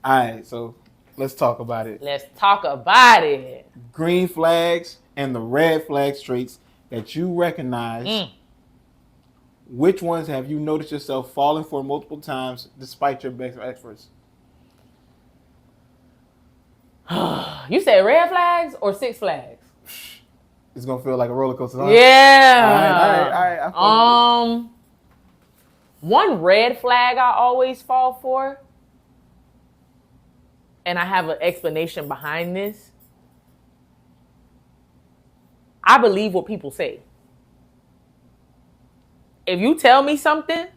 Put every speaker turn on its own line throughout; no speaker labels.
All right, so let's talk about it.
Let's talk about it.
Green flags and the red flag traits that you recognize.
Mm.
Which ones have you noticed yourself falling for multiple times despite your best efforts?
You said red flags or Six Flags?
It's gonna feel like a roller coaster, huh?
Yeah.
All right.
One red flag I always fall for, and I have an explanation behind this. I believe what people say. If you tell me something,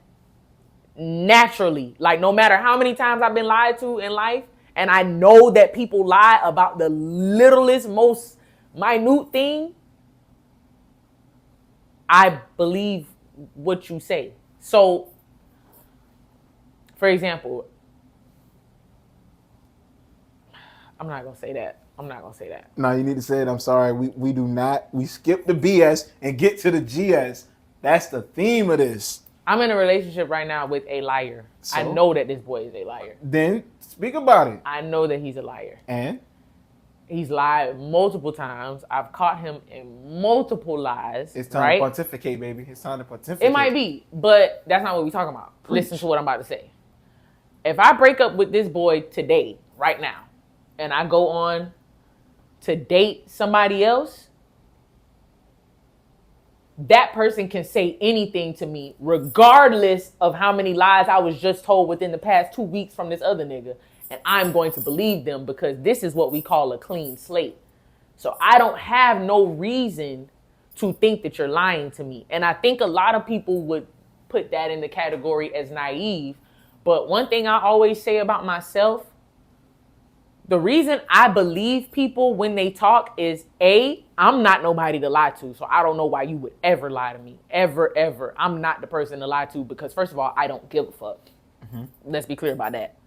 naturally, like no matter how many times I've been lied to in life, and I know that people lie about the littlest, most minute thing, I believe what you say. So, for example, I'm not gonna say that.
No, you need to say it. I'm sorry. We do not. We skip the BS and get to the GS. That's the theme of this.
I'm in a relationship right now with a liar.
So?
I know that this boy is a liar.
Then speak about it.
I know that he's a liar.
And?
He's lied multiple times. I've caught him in multiple lies.
It's time
right?
to pontificate, baby. It's time to pontificate.
It might be, but that's not what we're talking about.
Preach.
Listen to what I'm about to say. If I break up with this boy today, right now, and I go on to date somebody else, that person can say anything to me regardless of how many lies I was just told within the past 2 weeks from this other nigga. And I'm going to believe them because this is what we call a clean slate. So I don't have no reason to think that you're lying to me. And I think a lot of people would put that in the category as naive. But one thing I always say about myself, the reason I believe people when they talk is A, I'm not nobody to lie to. So I don't know why you would ever lie to me. Ever. I'm not the person to lie to because first of all, I don't give a fuck. Mm-hmm. Let's be clear about that.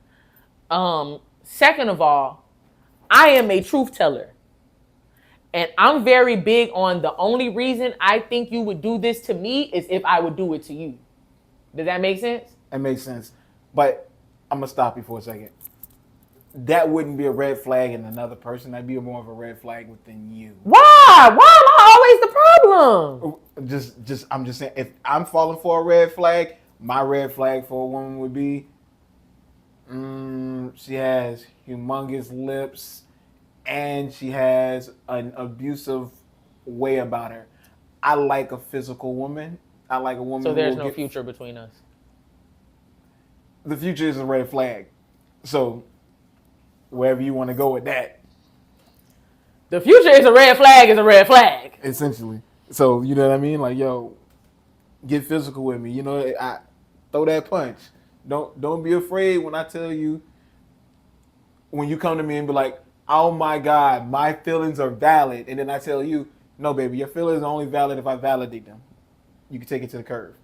Second of all, I am a truth teller. And I'm very big on the only reason I think you would do this to me is if I would do it to you. Does that make sense?
It makes sense. But I'm going to stop you for a second. That wouldn't be a red flag in another person. That'd be more of a red flag within you.
Why? Why am I always the problem?
I'm just saying, if I'm falling for a red flag, my red flag for a woman would be, she has humongous lips and she has an abusive way about her. I like a physical woman. I like a woman.
So there's no future between us.
The future is a red flag. So wherever you want to go with that.
The future is a red flag.
Essentially. So, you know what I mean? Like, yo, get physical with me. You know, I throw that punch. Don't be afraid when I tell you, when you come to me and be like, oh my God, my feelings are valid. And then I tell you, no, baby, your feelings are only valid if I validate them. You can take it to the curve.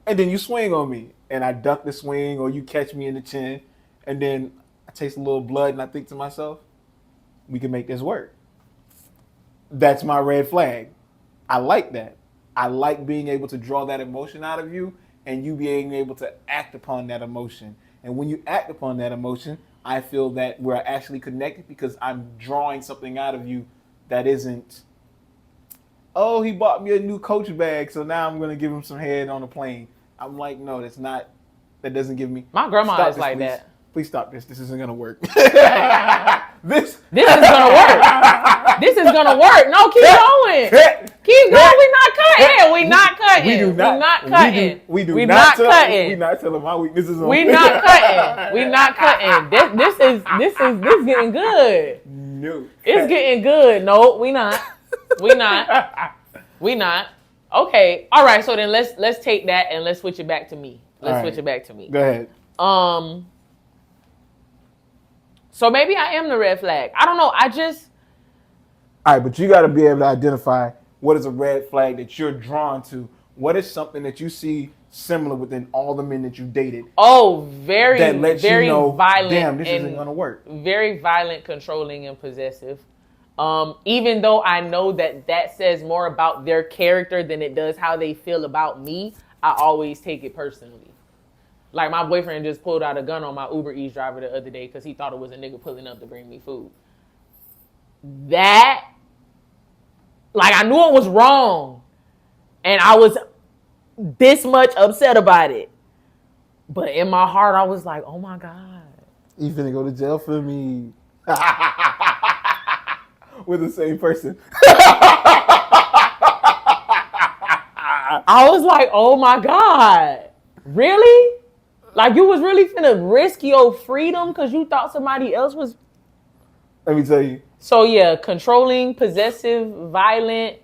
And then you swing on me and I duck the swing or you catch me in the chin. And then I taste a little blood and I think to myself, we can make this work. That's my red flag. I like that. I like being able to draw that emotion out of you and you being able to act upon that emotion. And when you act upon that emotion, I feel that we're actually connected because I'm drawing something out of you that isn't, oh, he bought me a new Coach bag, so now I'm going to give him some head on the plane. I'm like, no, that doesn't give me.
My grandma is
this,
like
please.
that.
Please stop this. This isn't going to work.
This is gonna work. This is gonna work. No, keep going. Keep going. We're not cutting. We're not cutting.
We're not cutting.
We're not
telling my weaknesses on.
We're not cutting. We're not cutting. This getting good.
No.
It's getting good. No, we not. We not. Okay. All right. So then let's take that and let's switch it back to me. Let's switch it back to me.
Go ahead.
So maybe I am the red flag. I don't know. All
right, but you got to be able to identify what is a red flag that you're drawn to. What is something that you see similar within all the men that you dated?
Oh, very
violent. Damn, this isn't going to work.
Very violent, controlling, and possessive. Even though I know that says more about their character than it does how they feel about me, I always take it personally. Like, my boyfriend just pulled out a gun on my Uber Eats driver the other day because he thought it was a nigga pulling up to bring me food. That, like, I knew it was wrong. And I was this much upset about it. But in my heart, I was like, oh my God.
You finna go to jail for me. We're the same person.
I was like, oh my God. Really? Like, you was really finna risk your freedom because you thought somebody else was.
Let me tell you.
So yeah, controlling, possessive, violent.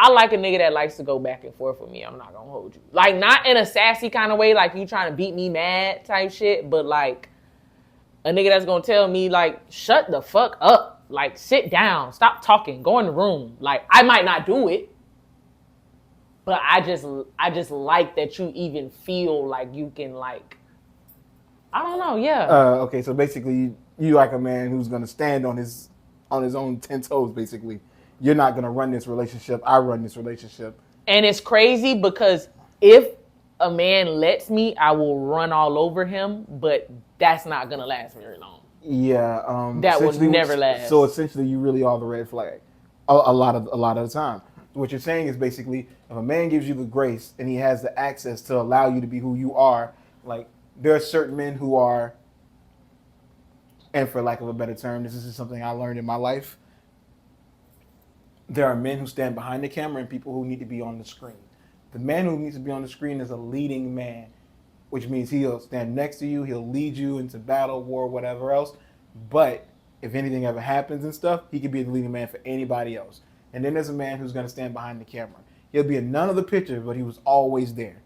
I like a nigga that likes to go back and forth with me. I'm not gonna hold you. Like, not in a sassy kind of way, like you trying to beat me mad type shit, but like a nigga that's gonna tell me, like, shut the fuck up. Like, sit down, stop talking, go in the room. Like, I might not do it, but I just like that you even feel like you can, like, I don't know, yeah.
Okay, so basically you like a man who's gonna stand on his own 10 toes, basically. You're not gonna run this relationship. I run this relationship.
And it's crazy because if a man lets me, I will run all over him, but that's not gonna last very long.
Yeah,
that will never last.
So essentially, you really are the red flag. A lot of the time, what you're saying is basically, if a man gives you the grace and he has the access to allow you to be who you are, like, there are certain men who are, and for lack of a better term, this is something I learned in my life. There are men who stand behind the camera and people who need to be on the screen. The man who needs to be on the screen is a leading man, which means he'll stand next to you, he'll lead you into battle, war, whatever else. But if anything ever happens and stuff, he could be the leading man for anybody else. And then there's a man who's going to stand behind the camera. He'll be in none of the pictures, but he was always there.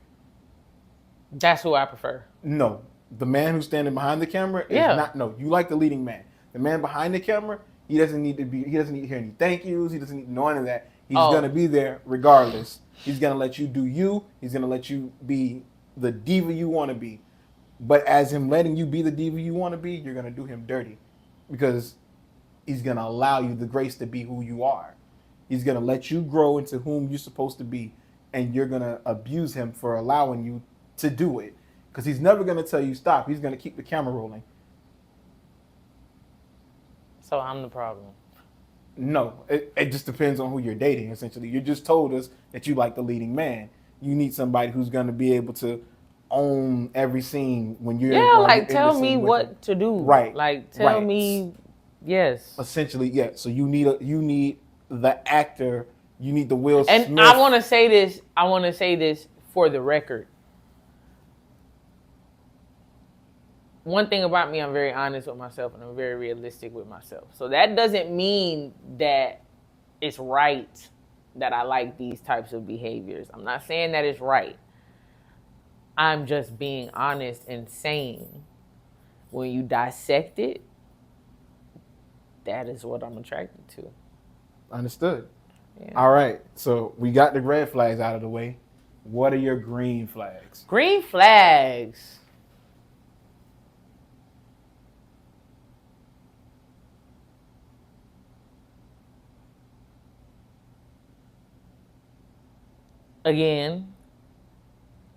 That's who I prefer.
No, the man who's standing behind the camera is not. No, you like the leading man. The man behind the camera, he doesn't need to hear any thank yous. He doesn't need to know any of that. He's going to be there regardless. He's going to let you do you. He's going to let you be the diva you want to be. But as him letting you be the diva you want to be, you're going to do him dirty because he's going to allow you the grace to be who you are. He's going to let you grow into whom you're supposed to be, and you're going to abuse him for allowing you to do it because he's never going to tell you stop. He's going to keep the camera rolling.
So I'm the problem.
No, it just depends on who you're dating, essentially. You just told us that you like the leading man. You need somebody who's going to be able to own every scene when you're
like, tell me what to do.
Right.
Like, tell me, yes.
Essentially, yeah. So you need the actor. You need the Will Smith.
And I want to say this for the record. One thing about me, I'm very honest with myself and I'm very realistic with myself. So that doesn't mean that it's right that I like these types of behaviors. I'm not saying that it's right. I'm just being honest and saying when you dissect it, that is what I'm attracted to.
Understood.
Yeah.
All right. So we got the red flags out of the way. What are your green flags?
Green flags. Again,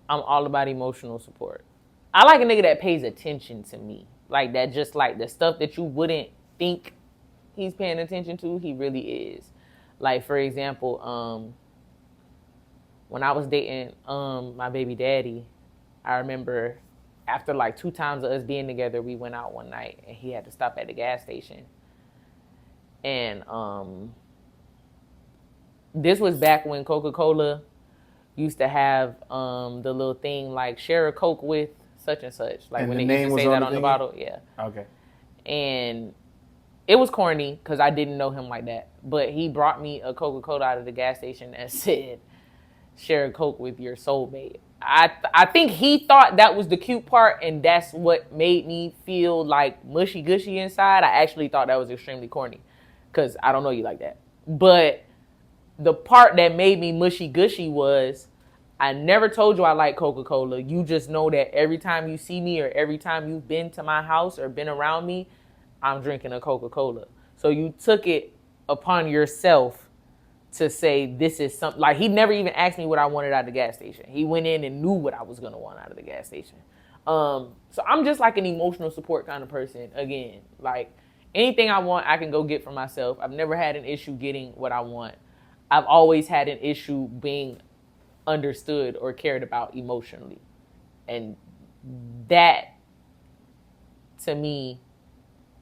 I'm all about emotional support. I like a nigga that pays attention to me. Like, that just, like, the stuff that you wouldn't think he's paying attention to, he really is. Like, for example, when I was dating my baby daddy, I remember after, like, 2 times of us being together, we went out one night and he had to stop at the gas station. And this was back when Coca-Cola used to have the little thing like share a Coke with such and such. Like, and when they used to say that on the bottle. Yeah.
Okay.
And it was corny because I didn't know him like that. But he brought me a Coca-Cola out of the gas station and said, share a Coke with your soulmate. I think he thought that was the cute part, and that's what made me feel like mushy-gushy inside. I actually thought that was extremely corny because I don't know you like that. But the part that made me mushy-gushy was I never told you I like Coca-Cola. You just know that every time you see me or every time you've been to my house or been around me, I'm drinking a Coca-Cola. So you took it upon yourself to say this is something. Like, he never even asked me what I wanted out of the gas station. He went in and knew what I was gonna want out of the gas station. So I'm just like an emotional support kind of person. Again, like anything I want, I can go get for myself. I've never had an issue getting what I want. I've always had an issue being understood or cared about emotionally. And that, to me,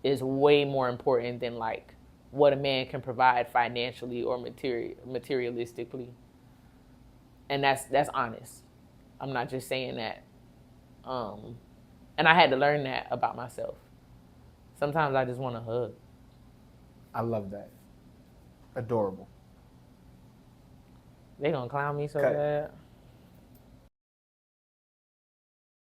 is way more important than like what a man can provide financially or materialistically. And that's honest. I'm not just saying that. And I had to learn that about myself. Sometimes I just want a hug.
I love that. Adorable.
They gonna clown me so
Cut.
bad.